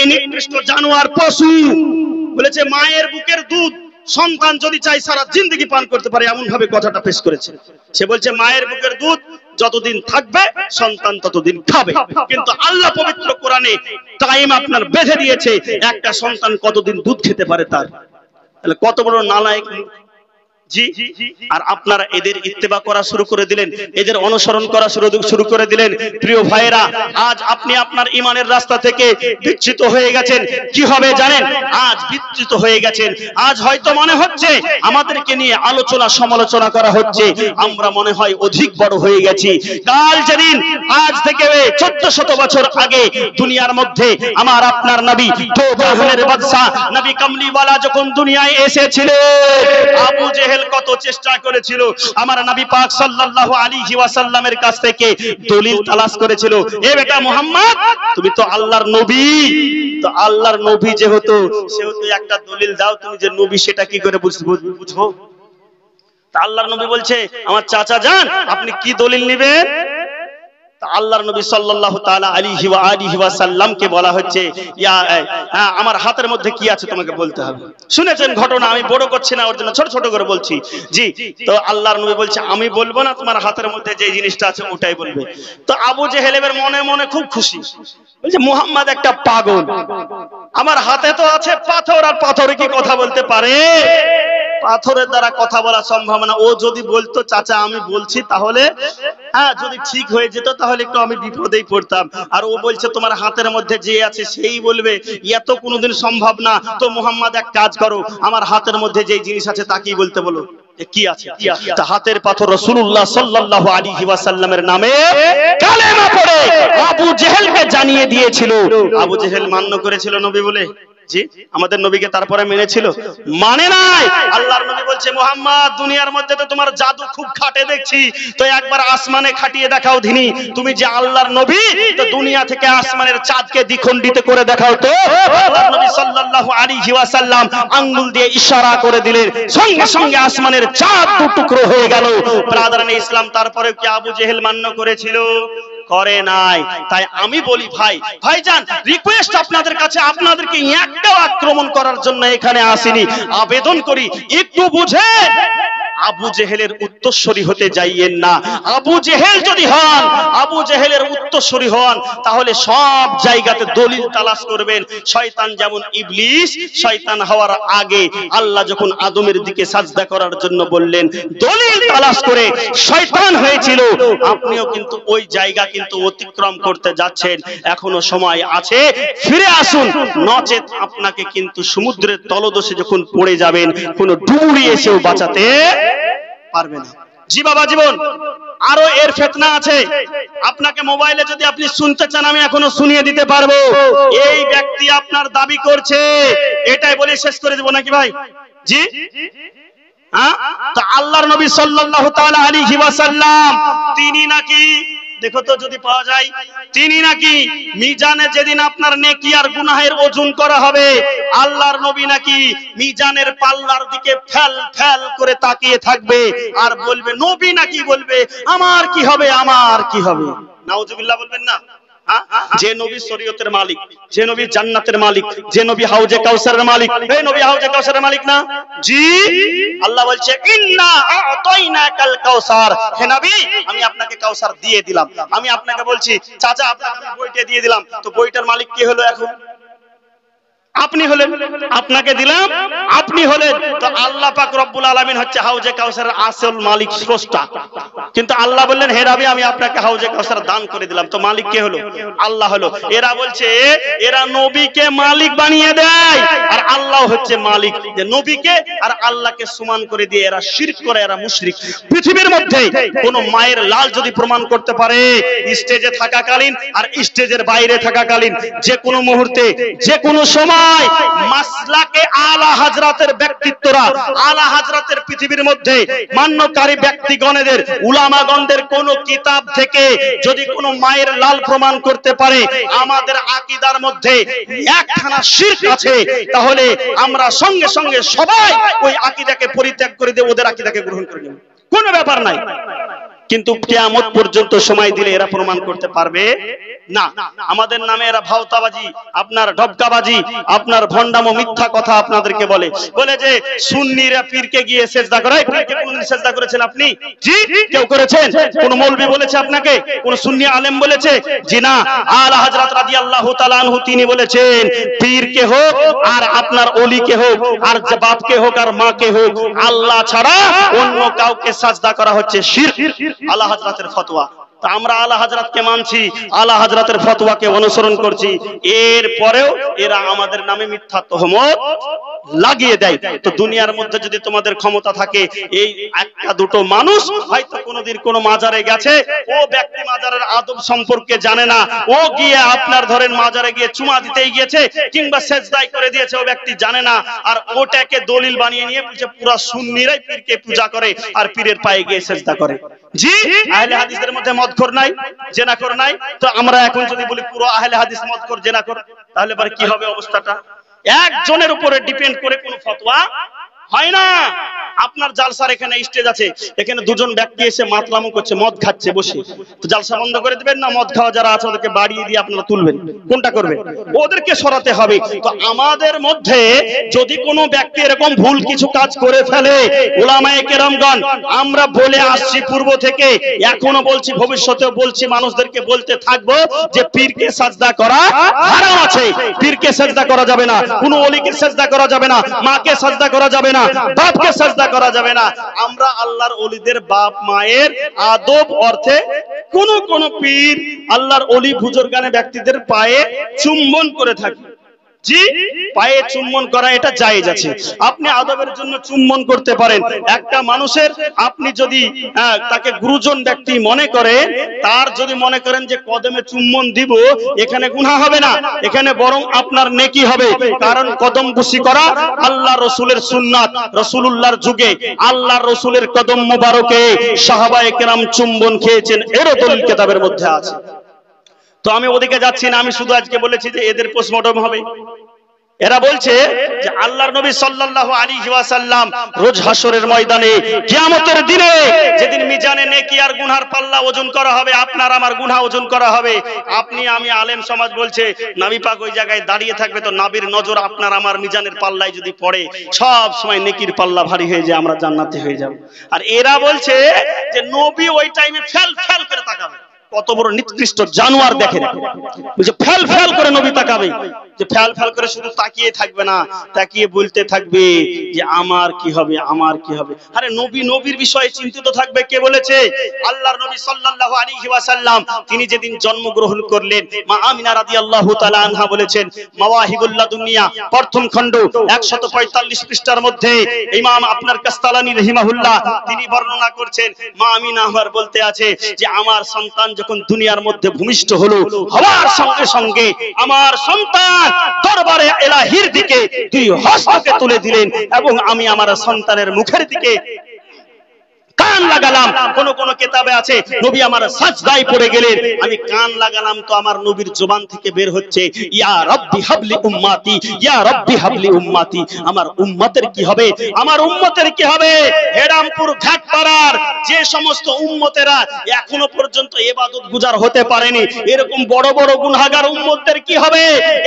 এই নিকৃষ্ট জানোয়ার পশু বলেছে মায়ের বুকের দুধ সন্তান যদি চাই সারা জিন্দগি পান করতে পারে, এমন ভাবে কথাটা পেশ করেছে। সে বলছে মায়ের বুকের দুধ যতদিন থাকবে সন্তান ততদিন খাবে, কিন্তু আল্লাহ পবিত্র কোরআনে টাইম আপনার বেঁধে দিয়েছে একটা সন্তান কতদিন দুধ খেতে পারে তার। তাহলে কত বড় নালায়েক জি। আর আপনারা এদের ইত্তেবা করা শুরু করে দিলেন, এদের অনুসরণ করা শুরু করে দিলেন। প্রিয় ভাইয়েরা, আজ আপনি আপনার ঈমানের রাস্তা থেকে বিচ্যুত হয়ে গেছেন। কি হবে জানেন? আজ বিচ্যুত হয়ে গেছেন। আজ হয়তো মনে হচ্ছে আমাদেরকে নিয়ে আলোচনা সমালোচনা করা হচ্ছে, আমরা মনে হয় অধিক বড় হয়ে গেছি। কাল যেদিন আজ থেকে 1400 বছর আগে দুনিয়ার মধ্যে আমার আপনার নবী তৌবাহের বাদশা নবী কামলিওয়ালা যখন দুনিয়ায় এসেছিলেন, আবু জেহেল কত চেষ্টা করেছিল আমার নবী পাক সাল্লাল্লাহু আলাইহি ওয়াসাল্লামের কাছ থেকে দলিল তালাশ করেছিল। এ বেটা মুহাম্মদ, তুমি তো আল্লাহর নবী, তো আল্লাহর নবী যেহেতু সেহেতু একটা দলিল দাও, তুমি যে নবী সেটা কি করে বুঝবো? তা আল্লাহর নবী বলছে আমার চাচা যান, আপনি কি দলিল নেবেন? আল্লাহর নবী সাল্লাল্লাহু তাআলা আলাইহি ওয়া আলিহি ওয়াসাল্লামকে বলা হচ্ছে আমার হাতের মধ্যে কি আছে তোমাকে বলতে হবে। শুনেছেন ঘটনা, আমি বড় করছি না, ওর জন্য ছোট ছোট করে বলছি জি। তো আল্লাহর নবী বলছে আমি বলবো না, তোমার হাতের মধ্যে যে জিনিসটা আছে ওটাই বলবে। তো আবু জেহেলের মনে মনে খুব খুশি, বলছে মুহাম্মদ একটা পাগল, আমার হাতে তো আছে পাথর, আর পাথরে কি কথা বলতে পারে? পাথরের দ্বারা কথা বলা সম্ভব না। ও যদি বলতো চাচা আমি বলছি, তাহলে যদি ঠিক হয়ে যেত তাহলে একটু আমি বিপদেই পড়তাম। আর ও বলছে তোমার হাতের মধ্যে যে আছে সেই বলবে, এত কোনোদিন সম্ভব না। তো মুহাম্মদ এক কাজ করো, আমার হাতের মধ্যে যে জিনিস আছে তাকেই বলতে বলো। কি আছে? তা হাতের পাথর রাসূলুল্লাহ সাল্লাল্লাহু আলাইহি ওয়াসাল্লামের নামে কালেমা পড়ে আবু জেহেলকে জানিয়ে দিয়েছিল। আবু জেহেল মান্য করেছিল নবী বলে জি, আমাদের নবীকে তারপরে মেনেছিল? মানে নাই। আল্লাহর নবী বলছে মুহাম্মদ, দুনিয়ার মধ্যে তো তোমার জাদু খুব খাটে দেখছি, তো একবার আসমানে খাটিয়ে দেখাও ধিনি। তুমি যে আল্লাহর নবী, তো দুনিয়া থেকে আসমানের চাঁদকে দ্বিখণ্ডিত করে দেখাও তো। আল্লাহর নবী সাল্লাল্লাহু আলাইহি ওয়াসাল্লাম আঙ্গুল দিয়ে ইশারা করে দিলেন, সঙ্গে সঙ্গে আসমানের চাঁদ দু টুকরো হয়ে গেল। ব্রাদারানে ইসলাম, তারপরে কি আবু জেহেল মান্য করেছিল? করে নাই। তাই আমি বলি ভাইজান, রিকোয়েস্ট আপনাদের কাছে, আপনাদেরকে একটাও আক্রমণ করার জন্য এখানে আসিনি, আবেদন করি একটু বুঝে আবু জেহেলের উত্তরসূরি হতে যাইয়েন না। আবু জেহেল যদি হন, আবু জেহেলের উত্তরসূরি হন, তাহলে সব জায়গাতে দলিল তালাশ করবেন। শয়তান যেমন ইবলিস, শয়তান হওয়ার আগে আল্লাহ যখন আদমের দিকে সাজদা করার জন্য বললেন, দলিল তালাশ করে শয়তান হয়েছিল। আপনিও কিন্তু ওই জায়গা কিন্তু অতিক্রম করতে যাচ্ছেন, এখনো সময় আছে, ফিরে আসুন, নচেত আপনাকে কিন্তু সমুদ্রের তলদেশে যখন পড়ে যাবেন, কোনো ডুবুরি এসেও বাঁচাতে পারবে না। জি বাবা জীবন, আরো এর ফিতনা আছে। আপনাকে মোবাইলে যদি আপনি শুনতে চান, আমি এখনো শুনিয়ে দিতে পারবো। এই ব্যক্তি আপনার দাবি করছে, এটাই বলে শেষ করে দেব নাকি ভাই? জি, তো আল্লাহর নবী সাল্লাল্লাহু তাআলা আলাইহি ওয়াসাল্লাম তিনি নাকি, দেখো তো যদি পাওয়া যায়, তিনি নাকি মিজানে যেদিন আপনার নেকি আর গুনাহের ওজন করা হবে, আল্লাহর নবী নাকি মিজানের পাল্লার দিকে ফেল ফেল করে তাকিয়ে থাকবে আর বলবে, নবী নাকি বলবে আমার কি হবে, আমার কি হবে। নাউজুবিল্লাহ বলবেন না? যে নবী শরীয়তের মালিক, যে নবী জান্নাতের মালিক, যে নবী হাউজে কাউসারের মালিক, এই নবী হাউজে কাউসারের মালিক না? জি, আল্লাহ বলছে ইন্না আ'তাইনাকাল কাউসার, হে নবী আমি আপনাকে কাউসার দিয়ে দিলাম। আমি আপনাকে বলছি চাচা আপনাকে বইটা দিয়ে দিলাম, তো বইটার মালিক কে হলো? এখন আপনি হলেন, আপনাকে দিলাম, আপনি হলেন। তো আল্লাহ পাক রব্বুল আলামিন হচ্ছে হাউজে কাউসারের আসল মালিক, স্রষ্টা। কিন্তু আল্লাহ বললেন হে নবী আমি আপনাকে হাউজে কাউসার দান করে দিলাম, তো মালিক কে হলো? আল্লাহ হলো। এরা বলছে এরা নবীকে মালিক বানিয়ে দেয়, আর আল্লাহ হচ্ছে মালিক। যে নবীকে আর আল্লাহকে সমান করে দিয়ে এরা শিরক করে, এরা মুশরিক। পৃথিবীর মধ্যে কোন মায়ের লাল যদি প্রমাণ করতে পারে, স্টেজে থাকাকালীন আর স্টেজের বাইরে থাকাকালীন, যে কোনো মুহূর্তে, যে কোনো সময় মাসলাকে আলা হযরতের ব্যক্তিত্বরা, আলা হযরতের পৃথিবীর মধ্যে মান্যকারী ব্যক্তিগণেদের, উলামাগণদের কোন কিতাব থেকে যদি কোনো মায়ের লাল প্রমাণ করতে পারে আমাদের আকীদার মধ্যে একখানা শিরক আছে, তাহলে আমরা সঙ্গে সঙ্গে সবাই ওই আকীদাকে পরিত্যাগ করে দিয়ে ওদের আকীদাকে গ্রহণ করে নেব, কোনো ব্যাপার নাই। কিন্তু কিয়ামত পর্যন্ত সময় দিলে এরা প্রমাণ করতে পারবে না। আমাদের নামে এরা ভাওতাবাজি, আপনার ঢপকাবাজি, আপনার ভণ্ডামো মিথ্যা কথা আপনাদেরকে বলে যে সুন্নিরা পীরকে গিয়ে সেজদা করে। পীরকে কোনদিন সেজদা করেছেন আপনি? জি, কেউ করেছেন? কোন মৌলবি বলেছে আপনাকে? কোন সুন্নি আলেম বলেছে? জি না। আলা হযরত রাদিয়াল্লাহু তাআলা আনহু তিনি বলেছেন, পীরকে হোক আর আপনার ওলিকে হোক আর বাপকে হোক আর মাকে হোক, আল্লাহ ছাড়া অন্য কাউকে সাজদা করা হচ্ছে শিরক। আলা হযরতের ফতোয়া। তা আমরা আলা হযরতকে মানছি, আলা হযরতের ফতোয়াকে অনুসরণ করছি, এরপরেও এরা আমাদের নামে মিথ্যা তহমত লাগিয়ে দেয়। তো দুনিয়ার মধ্যে যদি তোমাদের ক্ষমতা থাকে, এই একটা দুটো মানুষ হয়তো কোনোদিন কোনো মাজারে গেছে, ও ব্যক্তি মাজারের আদব সম্পর্কে জানে না, ও গিয়ে আপনার ধরেন মাজারে গিয়ে চুমা দিতেই গিয়েছে কিংবা সেজদাই করে দিয়েছে, ও ব্যক্তি জানে না, আর ওটাকে দলিল বানিয়ে নিয়ে বলছে পুরা সুন্নিরাই পীরকে পূজা করে আর পীরের পায়ে গিয়ে সেজদা করে। জি, আহলে হাদিসের মধ্যে মদখোর নাই, জেনাখোর নাই। তো আমরা এখন যদি বলি পুরো আহলে হাদিস মদখোর জেনাখোর, তাহলে পরে কি হবে অবস্থাটা? একজনের উপরে ডিপেন্ড করে কোনো ফতোয়া হয় না। আপনার জালসার এখানে স্টেজ আছে, এখানে দুজন ব্যক্তি এসে মাতলামো করছে, মদ খাচ্ছে বসে, তো জালসা বন্ধ করে দিবেন না মদ খাওয়া যারা আছে ওদেরকে বাড়িয়ে দিয়ে আপনারা তুলবেন? কোনটা করবেন? ওদেরকে সরাতে হবে। তো আমাদের মধ্যে যদি কোনো ব্যক্তি এরকম ভুল কিছু কাজ করে ফেলে, উলামায়ে কেরামগণ আমরা বলে আসছি পূর্ব থেকে, এখনো বলছি, ভবিষ্যতেও বলছি, মানুষদেরকে বলতে থাকবো যে পীরকে সাজদা করা হারাম আছে। পীরকে সাজদা করা যাবে না, কোনো ওলিকে সাজদা করা যাবে না, মাকে সাজদা করা যাবে না, বাপকে সাজদা করা যাবে না। আমরা আল্লাহর ওলিদের বাপ মায়ের আদব অর্থে কোন পীর আল্লাহর ওলি বুজুর্গানে ব্যক্তিদের পায়ে চুম্বন করে থাকি। জি, পায়ে চুম্বন করা এটা জায়েজ আছে, আপনি আদবের জন্য চুম্বন করতে পারেন। একটা মানুষের আপনি যদি তাকে গুরুজন ব্যক্তি মনে করেন, তার যদি মনে করেন যে কদমে চুম্বন দিব, এখানে গুনাহ হবে না, এখানে বরং আপনার নেকি হবে। কারণ কদম বুসি করা আল্লাহ রসুলের সুন্নাত। রাসূলুল্লাহর যুগে আল্লাহ রসুলের কদম মুবারকে সাহাবায়ে কেরাম চুম্বন খেয়েছেন, এরও দলিল কিতাবের মধ্যে আছে। তো আমি ওদিকে যাচ্ছি না, আমি শুধু আজকে বলেছি যে এদের পোস্টমর্টম হবে। এরা বলছে যে আল্লাহর নবী সাল্লাল্লাহু আলাইহি ওয়াসাল্লাম রোজ হাসরের ময়দানে কিয়ামতের দিনে যেদিন মিজানে নেকি আর গুনার পাল্লা ওজন করা হবে, আপনার আমার গুনাহ ওজন করা হবে, আপনি আমি আলেম সমাজ বলছে নবী পাক ওই জায়গায় দাঁড়িয়ে থাকবে, তো নবীর নজর আপনার আমার মিজানের পাল্লায় যদি পড়ে, সব সময় নেকির পাল্লা ভারী হয়ে যায়, আমরা জান্নাতে হয়ে যাব। আর এরা বলছে যে নবী ওই টাইমে ফেল ফেল করে তাকাবে। কত বড় নিকৃষ্ট জানোয়ার দেখেন, বলছে ফেল ফেল করে নবী তাকাবে, যে ফেল ফেল করে শুধু তাকিয়ে থাকবে না, তাকিয়ে বলতে থাকবে যে আমার কি হবে, আমার কি হবে। আরে নবী নবীর বিষয়ে চিন্তিত থাকবে কে বলেছে? আল্লাহর নবী সাল্লাল্লাহু আলাইহি ওয়াসাল্লাম তিনি যেদিন জন্মগ্রহণ করলেন, মা আমিনা রাদিয়াল্লাহু তাআলা আনহা বলেছেন, মাওয়াহিবুল লাদুনিয়া প্রথম খণ্ড 145 পৃষ্ঠার মধ্যে ইমাম আপনার কাস্তালানী রাহিমাহুল্লাহ তিনি বর্ণনা করছেন, মা আমিনা আমার বলতে আছে যে আমার সন্তান যখন দুনিয়ার মধ্যে ভূমিষ্ঠ হলো, হওয়ার সঙ্গে সঙ্গে আমার সন্তান দরবারে ইলাহির দিকে দুই হস্তকে তুলে দিলেন এবং আমি আমার সন্তানের মুখের দিকে কান লাগালাম। কোন কোন কিতাবে আছে নবী আমার সাজদায় পড়ে গেলেন, আমি কান লাগালাম, তো আমার নবীর জবান থেকে বের হচ্ছে ইয়া রাব্বি হাবলি উম্মতি, ইয়া রাব্বি হাবলি উম্মতি। আমার উম্মতের কি হবে, আমার উম্মতের কি হবে? হেরামপুর ঘাটপাড়ার যে সমস্ত উম্মতেরা এখনো পর্যন্ত ইবাদত গুজার হতে পারেনি, এরকম বড় বড় গুনাহগার উম্মতদের কি হবে?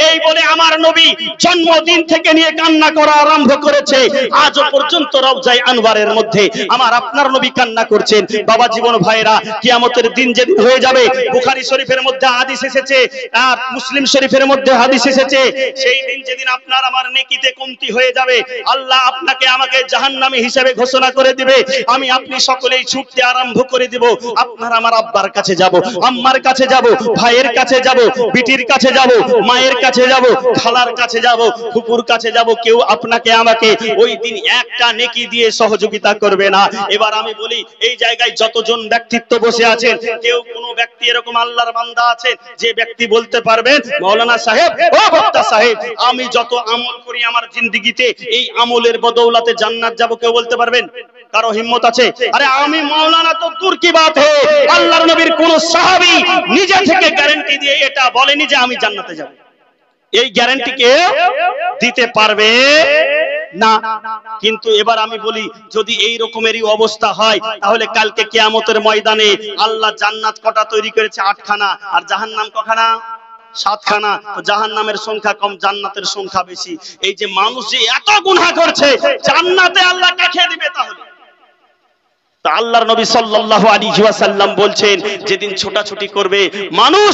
এই বলে আমার নবী জন্মদিন থেকে নিয়ে কান্না করা আরম্ভ করেছে, আজও পর্যন্ত রওজায়ে আনওয়ারের মধ্যে আমার আপনার নবী কান্না করছেন। বাবা জীবন ভাইরা, কিয়ামতের দিন যেদিন হয়ে যাবে, বুখারী শরীফের মধ্যে হাদিস এসেছে আর মুসলিম শরীফের মধ্যে হাদিস এসেছে, সেই দিন যেদিন আপনার আমার নেকিতে কমতি হয়ে যাবে, আল্লাহ আপনাকে আমাকে জাহান্নামী হিসেবে ঘোষণা করে দিবে, আমি আপনি সকলেই ছুটতে আরম্ভ করে দিব। আপনার আমার আব্বার কাছে যাব, আম্মার কাছে যাব, ভাইয়ের কাছে যাব, বিটির কাছে যাব, মায়ের কাছে যাব, খালার কাছে যাব, ফুপুর কাছে যাব, কেউ আপনাকে আমাকে ওই দিন একটা নেকি দিয়ে সহযোগিতা করবে না। এবার আমি বলি, এই জায়গায় যতজন ব্যক্তিত্ব বসে আছেন, কেউ কোনো ব্যক্তি এরকম আল্লাহর বান্দা আছেন যে ব্যক্তি বলতে পারবেন মাওলানা সাহেব, ও বক্তা সাহেব, আমি যত আমল করি আমার জিন্দেগিতে এই আমলের বদৌলতে জান্নাত যাব? কেউ বলতে পারবেন? কারো হিম্মত আছে? আরে আমি মাওলানা তো দূর কি বাত হে, আল্লাহর নবীর কোন সাহাবী নিজে থেকে গ্যারান্টি দিয়ে এটা বলেনি যে আমি জান্নাতে যাব। এই গ্যারান্টি কে দিতে পারবে না। কিন্তু এবার আমি বলি, যদি এই রকমেরই অবস্থা হয় তাহলে কালকে কিয়ামতের ময়দানে আল্লাহ জান্নাত কটা তৈরি করেছে? 8খানা, আর জাহান্নাম কখানা? 7খানা। তো জাহান্নামের সংখ্যা কম, জান্নাতের সংখ্যা বেশি। এই যে মানুষ যে এত গুনাহ করছে, জান্নাতে আল্লাহ কাকে দিবে তাহলে? আল্লাহর নবী সাল্লাল্লাহু আলাইহি ওয়াসাল্লাম বলছেন, যেদিন ছোটাছুটি করবে মানুষ,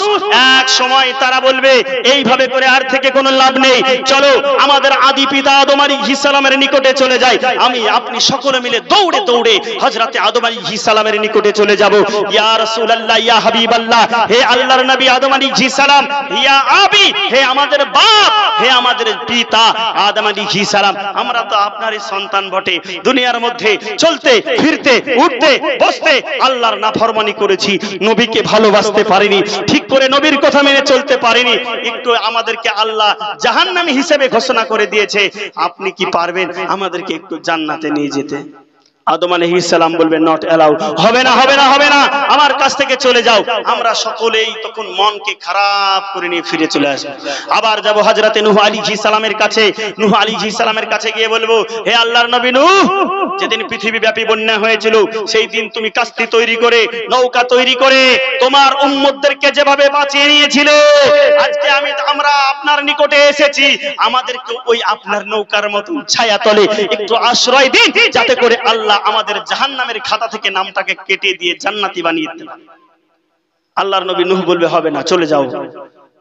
এক সময় তারা বলবে এইভাবে করে আর থেকে কোনো লাভ নেই, চলো আমাদের আদি পিতা আদম আলাইহিস সালামের নিকটে চলে যাই। আমি আপনি সকলে মিলে দৌড়ে দৌড়ে হযরতে আদম আলাইহিস সালামের নিকটে চলে যাব। ইয়া রাসূলুল্লাহ, ইয়া হাবিবাল্লাহ, হে আল্লাহর নবী আদম আলাইহিস সালাম, ইয়া আবি, হে আমাদের বাপ, হে আমাদের পিতা আদম আলাইহিস সালাম, আমরা তো আপনারই সন্তান বটে। দুনিয়ার মধ্যে চলতে ফিরতে উঠতে বসতে আল্লাহর নাফরমানি করেছি, নবীকে ভালোবাসতে পারিনি, ঠিক করে নবীর কথা মেনে চলতে পারিনি, একটু আমাদেরকে আল্লাহ জাহান্নামী হিসেবে ঘোষণা করে দিয়েছে। আপনি কি পারবেন আমাদেরকে একটু জান্নাতে নিয়ে যেতে? আদম আলাইহিস সালাম বলবেন, নট অ্যালাউড, হবে না, হবে না, হবে না, আমার কাছ থেকে চলে যাও। আমরা সকলেই তখন মনকে খারাপ করে নিয়ে ফিরে চলে আসবো। আবার যাব হযরতে নূহ আলাইহিস সালামের কাছে। নূহ আলাইহিস সালামের কাছে গিয়ে বলবো, হে আল্লাহর নবী নূহ, যেদিন পৃথিবী ব্যাপী বন্যা হয়েছিল সেই দিন তুমি কাস্তি তৈরি করে, নৌকা তৈরি করে তোমার উম্মতদেরকে যেভাবে বাঁচিয়ে নিয়েছিলে, আজকে আমরা আপনার নিকটে এসেছি, আমাদেরকে ওই আপনার নৌকার মতো ছায়াতলে একটু আশ্রয় দিন, যাতে করে আল্লাহ আমাদের জাহান্নামের খাতা থেকে নামটাকে কেটে দিয়ে জান্নাতি বানিয়ে দিতে পারে। আল্লাহর নবী নূহ বলবে, হবে না, চলে যাও।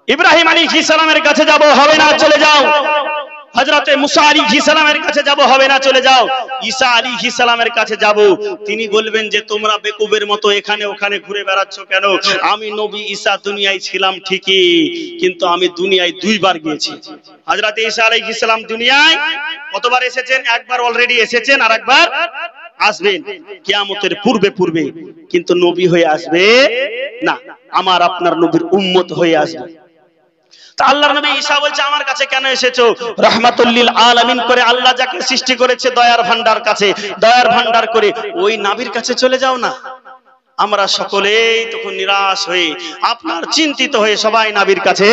ইব্রাহিম আলাইহিস সালামের কাছে যাব, হবে না, চলে যাও। হযরতে মুসা আলাইহিস সালামের কাছে যাব, হবে না, চলে যাও। ঈসা আলাইহিস সালামের কাছে যাব, তিনি বলবেন যে তোমরা বেকুবের মতো এখানে ওখানে ঘুরে বেড়াচ্ছ কেন? আমি নবী ঈসা দুনিয়ায় ছিলাম ঠিকই, কিন্তু আমি দুনিয়ায় 2 বার গিয়েছি। হযরতে ঈসা আলাইহিস সালাম দুনিয়ায় কতবার এসেছেন? একবার অলরেডি এসেছেন, আর একবার আসবেন কিয়ামতের পূর্বে পূর্বে, কিন্তু নবী হয়ে আসবে না, আমার আপনার নবীর উম্মত হয়ে আসবে। আল্লাহর নবী ঈসা বলছে, আমার কাছে কেন এসেছো? রাহমাতুল লিল আলামিন করে আল্লাহ যাকে সৃষ্টি করেছে দয়ার ভান্ডার কাছে, দয়ার ভান্ডার করে ওই নবীর কাছে চলে যাও না। আমরা সকলেই তখন নিরাশ হয়ে, আপনার চিন্তিত হয়ে সবাই নবীর কাছে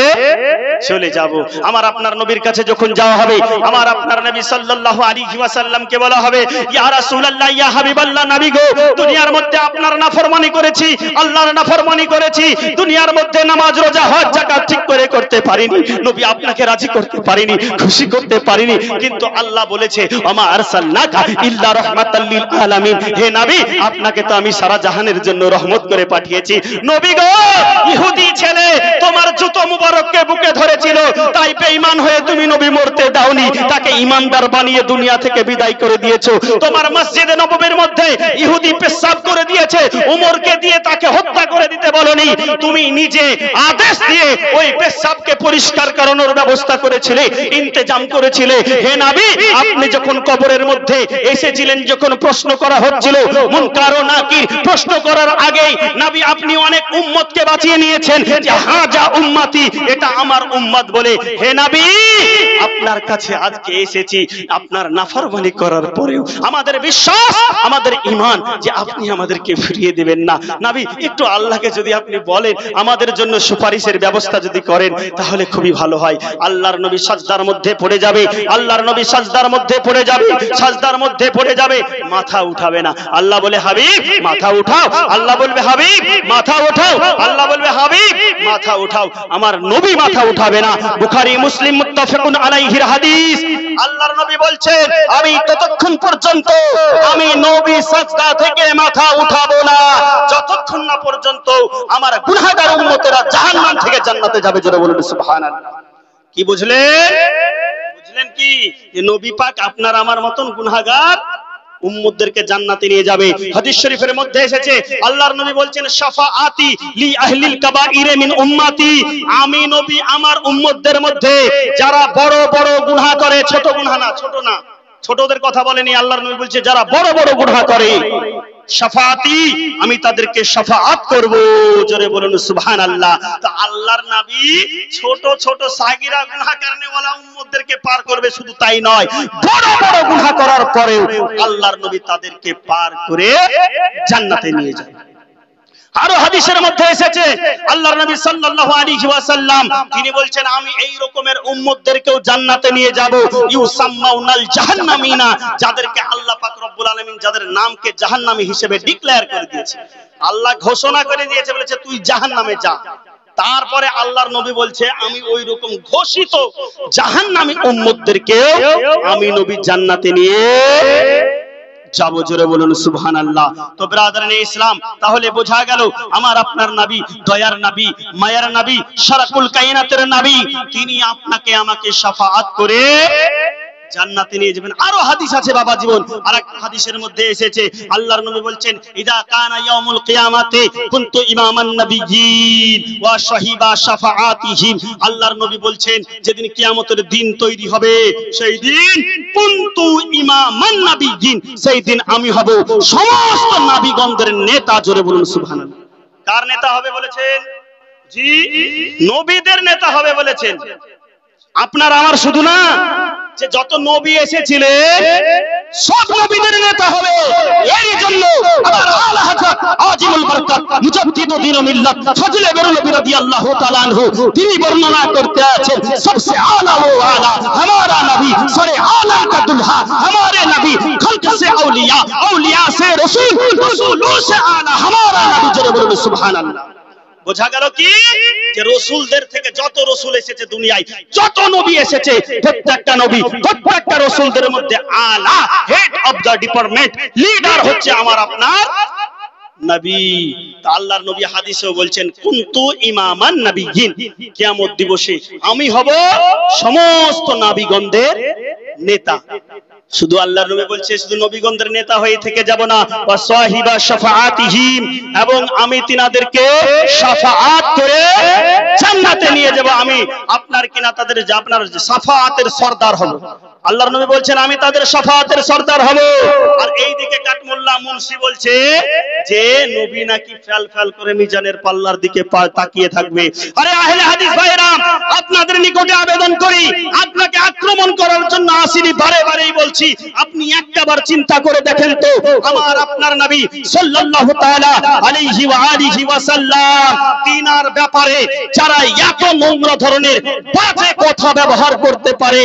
চলে যাব। আমার আপনার নবীর কাছে যখন যাওয়া হবে, আমার আপনার নবী সাল্লাল্লাহু আলাইহি ওয়াসাল্লামকে বলা হবে, ইয়া রাসূলুল্লাহ, ইয়া হাবিবাল্লাহ, নবী গো, দুনিয়ার মধ্যে আপনার নাফরমানি করেছি, আল্লাহর নাফরমানি করেছি, দুনিয়ার মধ্যে নামাজ রোজা হজ যাকাত ঠিক করে করতে পারিনি, নবী আপনাকে রাজি করতে পারিনি, খুশি করতে পারিনি, কিন্তু আল্লাহ বলেছে, ওমা আরসালনাকা ইল্লা রাহমাতাল লিল আলামিন, হে নবী আপনাকে তো আমি সারা জাহানের জন্য রহমত করে পাঠিয়েছি। নবী গো, ইহুদি ছেলে তোমার জুতো মুবারককে বুকে ধরেছিল, তাই বেঈমান হয়ে তুমি নবী মরতে দাওনি, তাকে ঈমানদার বানিয়ে দুনিয়া থেকে বিদায় করে দিয়েছো। তোমার মসজিদে নববীর মধ্যে ইহুদি পেশাব করে দিয়েছে, উমরকে দিয়ে তাকে হত্যা করে দিতে বলনি, তুমি নিজে আদেশ দিয়ে ওই পেশাবকে পরিষ্কার করানোর ব্যবস্থা করেছিলে, ইন্তেজাম করেছিলে। হে নবী, আপনি যখন কবরের মধ্যে এসেছিলেন, যখন প্রশ্ন করা হচ্ছিল মুনকার ও নাকির, প্রশ্ন করার আগেই নবী আপনি অনেক উম্মতকে বাঁচিয়ে নিয়েছেন, যে হাজা উম্মতি, এটা আমার উম্মত বলে। হে নবী, আপনার কাছে আজকে এসেছি, আপনার নাফরমানি করার পরেও আমাদের বিশ্বাস, আমাদের ঈমান যে আপনি আমাদেরকে ফিরিয়ে দিবেন না। নবী একটু আল্লাহকে যদি আপনি বলেন, আমাদের জন্য সুপারিশের ব্যবস্থা যদি করেন, তাহলে খুবই ভালো হয়। আল্লাহর নবী সাজদার মধ্যে পড়ে যাবে, আল্লাহর নবী সাজদার মধ্যে পড়ে যাবে, সাজদার মধ্যে পড়ে যাবে, মাথা উঠাবে না। আল্লাহ বলে, হাবিব মাথা উঠাও, আল্লাহ বলবে, হাবিব মাথা উঠাও, আল্লাহ বলবে, হাবিব মাথা উঠাও, আমার নবী মাথা উঠাবে না। বুখারী মুসলিম মুত্তাফাকুন আলাইহির হাদিস। আল্লাহর নবী বলছেন, আমি ততক্ষণ পর্যন্ত আমি নবী সাজদা থেকে মাথা উঠাবো না, যতক্ষণ না পর্যন্ত আমার গুনাহগার উম্মতেরা জাহান্নাম থেকে জান্নাতে যাবে। জোরে বলুন সুবহানাল্লাহ। কি বুঝলেন? বুঝলেন কি? যে নবী পাক আপনার আমার মতন গুনাহগার উম্মতদেরকে জান্নাতে নিয়ে যাবে। হাদিস শরীফের মধ্যে এসেছে, আল্লাহর নবী বলছেন, শাফাআতি লি আহলিল কাবাইর মিন উম্মতি, আমি নবী আমার উম্মতদের মধ্যে যারা বড় বড় গুনাহ করে, ছোট গুনাহ না, ছোট না, ছোটদের কথা বলেনি, আল্লাহর নবী বলছে যারা বড় বড় গুনাহ করে, শাফাআতি, আমি তাদেরকে শাফাআত করব। জোরে বলুন সুবহানাল্লাহ। তো আল্লাহর নবী ছোট ছোট সাগীরা গুনাহ করনেওয়ালা উম্মতদেরকে পার করবে, শুধু তাই নয়, বড় বড় গুনাহ করার পরেও আল্লাহর নবী তাদেরকে পার করে জান্নাতে নিয়ে যাবে। আরো হাদিসের মধ্যে এসেছে আল্লাহর নবী সাল্লাল্লাহু আলাইহি ওয়াসাল্লাম তিনি বলছেন আমি এই রকমের উম্মতদেরকেও জান্নাতে নিয়ে যাব ইউসাম্মাউনাল জাহান্নামিনা, যাদেরকে আল্লাহ পাক রব্বুল আলামিন যাদের নামকে জাহান্নামী হিসেবে ডিক্লেয়ার করে দিয়েছে, আল্লাহ ঘোষণা করে দিয়েছে, বলেছে তুই জাহান্নামে যা। তারপরে আল্লাহর নবী বলছে আমি ওই রকম ঘোষিত জাহান্নামী উম্মতদেরকেও আমি নবী জান্নাতে নিয়ে যাবো। জোরে বলুন সুবহানাল্লাহ। তো ব্রাদারানে ইসলাম, তাহলে বোঝা গেল আমার আপনার নবী দয়ার নবী, মায়ার নবী, সারাকুল কায়নাতের নবী, তিনি আপনাকে আমাকে শাফাআত করে জান্নাতে নিয়ে যাবেন। আরো হাদিস আছে বাবা জীবন, আরেকটা হাদিসের মধ্যে এসেছে আল্লাহর নবী বলছেন ইদা কানা ইয়াউমুল কিয়ামাতি কুনতু ইমামান নাবিয়্যিন ওয়া শাহিবা শাফাআতিহিম। আল্লাহর নবী বলছেন যেদিন কিয়ামতের দিন তৈরি হবে সেই দিন কুনতু ইমামান নাবিয়্যিন, সেই দিন আমি হব সমস্ত নবীগণদের নেতা। জোরে বলুন সুবহানাল্লাহ। কার নেতা হবে বলেছেন? জি, নবীদের নেতা হবে বলেছেন। আপনার আমার শুধু না, যে যত নবী এসেছিলেন সব নবীদের নেতা হবে। এই জন্য আমার আলা হযরত আজিমুল বরকত মুজাদ্দিদুদ দ্বীন মিল্লাত ফজলে বেরলভী রাদিয়াল্লাহু তাআলা আনহু তিনি বর্ণনা করতে আছেন সবসে আলা ও আলা हमारा नबी सरे आला का दुल्हा, हमारे नबी खल्क से औलिया, औलिया से रसूल, रसूलों से आला हमारा नबी। जरे बोलो सुभान अल्लाह। বোঝা গেল কি যে রসুলদের থেকে যত রসুল এসেছে দুনিয়ায়, যত নবী এসেছে, প্রত্যেকটা নবী প্রত্যেকটা রসুলদের মধ্যে আলা head of the department leader হচ্ছে আমার আপনার নবী। তা আল্লাহর নবী হাদিসেও বলছেন কুনতু ইমামান নাবিয়্যিন, কিয়ামত দিবসে আমি হব সমস্ত নবীগণদের নেতা। শুধু আল্লাহর নবী বলছে শুধু নবীগণদের নেতা হয়ে থেকে যাব না, ওয়া সাহিবা শাফাআতিহিম, এবং আমি তিনাদেরকে শাফাআত করে জান্নাতে নিয়ে যাব। আমি আপনার কিনা তাদের আপনার শাফাআতের সরদার হব। আল্লাহর নবী বলছেন আমি তাদের শাফাআতের সরদার হব। আর এইদিকে কাটমুল্লাহ মুন্সি বলছে যে নবী নাকি ফেল ফেল করে মিজানের পাল্লার দিকে তাকিয়ে থাকবে। আরে আহলে হাদিস ভাইরা, আপনাদের নিকটে আবেদন করি, আপনাকে আক্রমণ করার জন্য আসিনি, বারে বারেই বলছি আপনি একবার চিন্তা করে দেখেন তো আমার আপনার নবী সাল্লাল্লাহু তাআলা আলাইহি ওয়া আলিহি ওয়াসাল্লাম তিনার ব্যাপারে যারা এত নোংরা ধরনের বাজে কথা ব্যবহার করতে পারে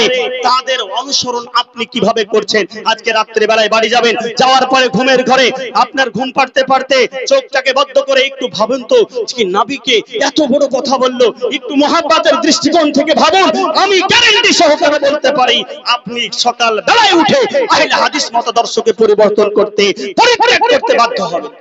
তাদের অনুসরণ আপনি কিভাবে করছেন? আজকে রাত্রে বেলায় বাড়ি যাবেন, যাওয়ার পরে ঘুমের ঘরে আপনার ঘুম পাড়তে পাড়তে চোখটাকে বদ্ধ করে একটু ভাবুন তো যে নবীকে এত বড় কথা বললো, একটু মহব্বতের দৃষ্টিকোণ থেকে ভাবুন। আমি গ্যারান্টি সহকারে বলতে পারি আপনি সকাল বেলায় উঠে আহলে হাদিস মতাদর্শকে পরিবর্তন করতে পরিত্যাগ করতে বাধ্য হবেন।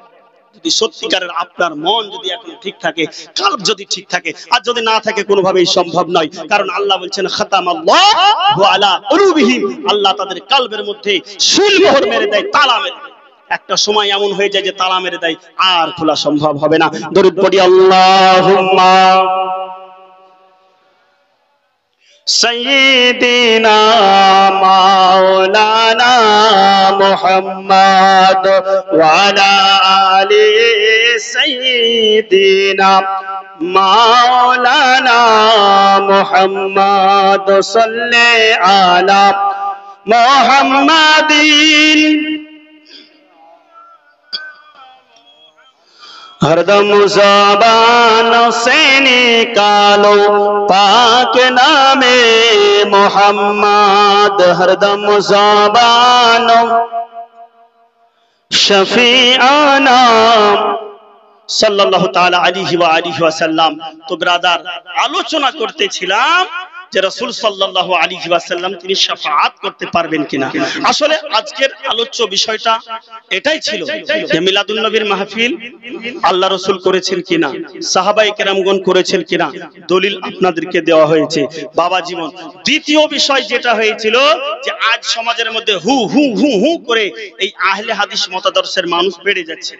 যদি সত্যিকারের আপনার মন যদি এখন ঠিক থাকে, কলব যদি ঠিক থাকে, আর যদি না থাকে কোনোভাবেই সম্ভব নয়। কারণ আল্লাহ বলছেন খাতামাল্লাহু আলা কুলুবিহিম, আল্লাহ তাদের কলবের মধ্যে সিলমোহর মেরে দেয়, তালা মেরে দেয়। একটা সময় এমন হয়ে যায় যে তালা মেরে দেয়, আর খোলা সম্ভব হবে না। দরুদ পড়ি আল্লাহুম্মা سيدنا مولانا محمد وعلى آل سيدنا مولانا محمد صل على محمد हरदम ज़बान से निकालो पाक नामे मोहम्मद, हरदम ज़बान शफीआना सल्लल्लाहु ताला अलैहि व आलिहि वसल्लम। तो ब्रादार आलोचना করতেছিলাম যে রাসূল সাল্লাল্লাহু আলাইহি ওয়াসাল্লাম তিনি শাফাআত করতে পারবেন কিনা। আসলে আজকের আলোচ্য বিষয়টা এটাই ছিল যে মিলাদুন নবীর মাহফিল আল্লাহ রাসূল করেছেন কিনা, সাহাবায়ে কেরামগণ করেছেন কিনা, দলিল আপনাদেরকে দেওয়া হয়েছে। বাবা জীবন দ্বিতীয় বিষয় যেটা হয়েছিল যে আজ সমাজের মধ্যে হু হু হু হু করে এই আহলে হাদিস মতাদর্শের মানুষ বেড়ে যাচ্ছে।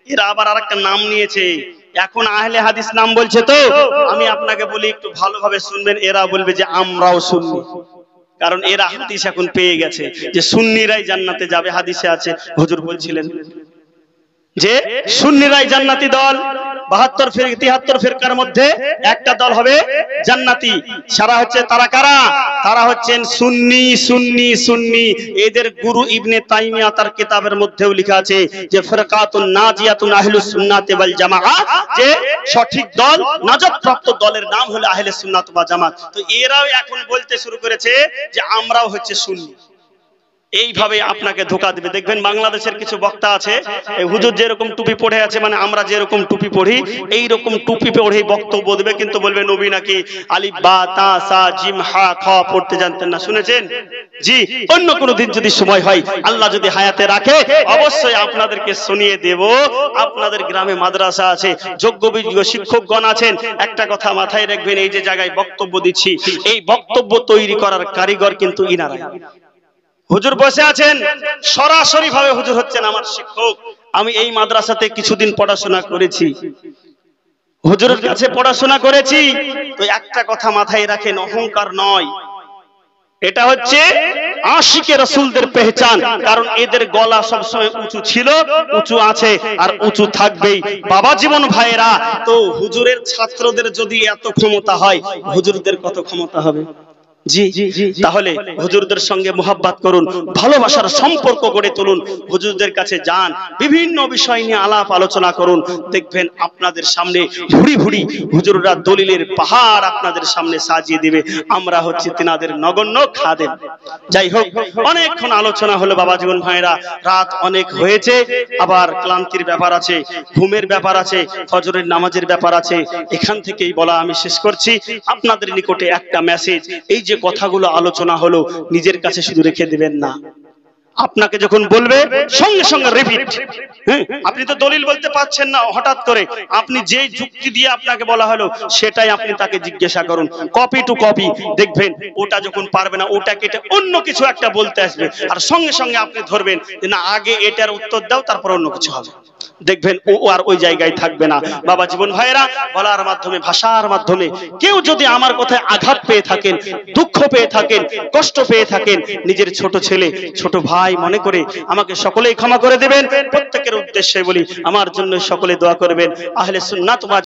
এরা আবার আরেকটা নাম নিয়েছে, এখন আহলে হাদিস নাম বলছে। তো আমি আপনাকে বলি একটু ভালোভাবে শুনবেন, এরা বলবে যে আমরাও সুন্নি, কারণ এরা হাদিস এখন পেয়ে গেছে যে সুন্নিরাই জান্নাতে যাবে। হাদিসে আছে হুজুর বলছিলেন যে সুন্নিরাই জান্নাতি দল, 72 ফিরকা 73 ফিরকার মধ্যে একটা দল হবে জান্নাতি। সারা হচ্ছে তারা কারা? তারা হচ্ছেন সুন্নি সুন্নি সুন্নি। এদের গুরু ইবনে তাইমিয়া তার কিতাবের মধ্যেও লেখা আছে যে ফিরকাতুন নাজিয়াতুন আহলুস সুন্নাতি ওয়াল জামাআহ, যে সঠিক দল নাজাত প্রাপ্ত দলের নাম হলো আহলে সুন্নাত ওয়াল জামাত। তো এরাও এখন বলতে শুরু করেছে যে আমরাও হচ্ছে সুন্নি। এইভাবে আপনাকে ধোঁকা দিবে। দেখবেন বাংলাদেশের কিছু বক্তা আছে, এই হুজুর যেরকম টুপি পরে আছে, মানে আমরা যেরকম টুপি পরি এই রকম টুপি পরে বক্তব্য দেবে, কিন্তু বলবে নবী নাকি আলিফ বা তা সা জিম হা খ পড়তে জানতেন না। শুনেছেন? জি, অন্য কোনো দিন যদি সময় হয়, আল্লাহ যদি হায়াতে রাখে, অবশ্যই আপনাদেরকে শুনিয়ে দেব। আপনাদের গ্রামে মাদ্রাসা আছে, যোগ্য বিজ্ঞ শিক্ষকগণ আছেন। একটা কথা মাথায় রাখবেন, এই যে জায়গায় বক্তব্য দিচ্ছি, এই বক্তব্য তৈরি করার কারিগর কিন্তু ইনারা। হুজুর বসে আছেন, সরাসরি ভাবে হুজুর হচ্ছেন আমার শিক্ষক। আমি এই মাদ্রাসাতে কিছুদিন পড়াশোনা করেছি, হুজুরের কাছে পড়াশোনা করেছি। তো একটা কথা মাথায় রাখেন, অহংকার নয়, এটা হচ্ছে আশিকে রাসূলদের পেহচান। কারণ এদের গলা সবসময় উঁচু ছিল, উঁচু আছে আর উঁচু থাকবেই। বাবা জীবন ভাইয়েরা, তো হুজুরের ছাত্রদের যদি এত ক্ষমতা হয়, হুজুরদের কত ক্ষমতা হবে? জি, তাহলে হুজুরদের সঙ্গে মুহাব্বত করুন, ভালোবাসার সম্পর্ক গড়ে তুলুন, হুজুরদের কাছে যান, বিভিন্ন বিষয় নিয়ে আলাপ আলোচনা করুন। দেখবেন আপনাদের সামনে ভুরি ভুরি হুজুররা দলিলের পাহাড় আপনাদের সামনে সাজিয়ে দিবে। আমরা হচ্ছে তিনাদের নগণ্য খাদেম। যাই হোক, অনেকক্ষণ আলোচনা হলো বাবা জীবন ভাইরা, রাত অনেক হয়েছে, আবার ক্লান্তির ব্যাপার আছে, ঘুমের ব্যাপার আছে, ফজরের নামাজের ব্যাপার আছে। এখান থেকেই বলা আমি শেষ করছি। আপনাদের নিকটে একটা মেসেজ, এই যে কথাগুলো আলোচনা হলো, নিজের কাছে শুধু রেখে দিবেন না, আপনাকে যখন বলবে সঙ্গে সঙ্গে রিপিট। হ্যাঁ, আপনি তো দলিল বলতে পারছেন না, হঠাৎ করে আপনি যে যুক্তি দিয়ে আপনাকে বলা হলো সেটাই আপনি তাকে জিজ্ঞাসা করুন, কপি টু কপি। দেখবেন ওটা যখন পারবে না, ওটা কেটে অন্য কিছু একটা বলতে আসবে, আর সঙ্গে সঙ্গে আপনি ধরবেন যে না, আগে এটার উত্তর দাও, তারপর অন্য কিছু হবে। দেখবেন ও আর ওই জায়গায় থাকবে না। বাবা জীবন ভাইরা, বলার মাধ্যমে, ভাষার মাধ্যমে কেউ যদি আমার কথায় আঘাত পেয়ে থাকেন, দুঃখ পেয়ে থাকেন, কষ্ট পেয়ে থাকেন, নিজের ছোট ছেলে ছোট ভাই মনে করে আমাকে সকলেই ক্ষমা করে দেবেন। প্রত্যেকের উদ্দেশ্যে বলি, আমার জন্য সকলে দোয়া করবেন। আহলে সুন্নাত ওয়াল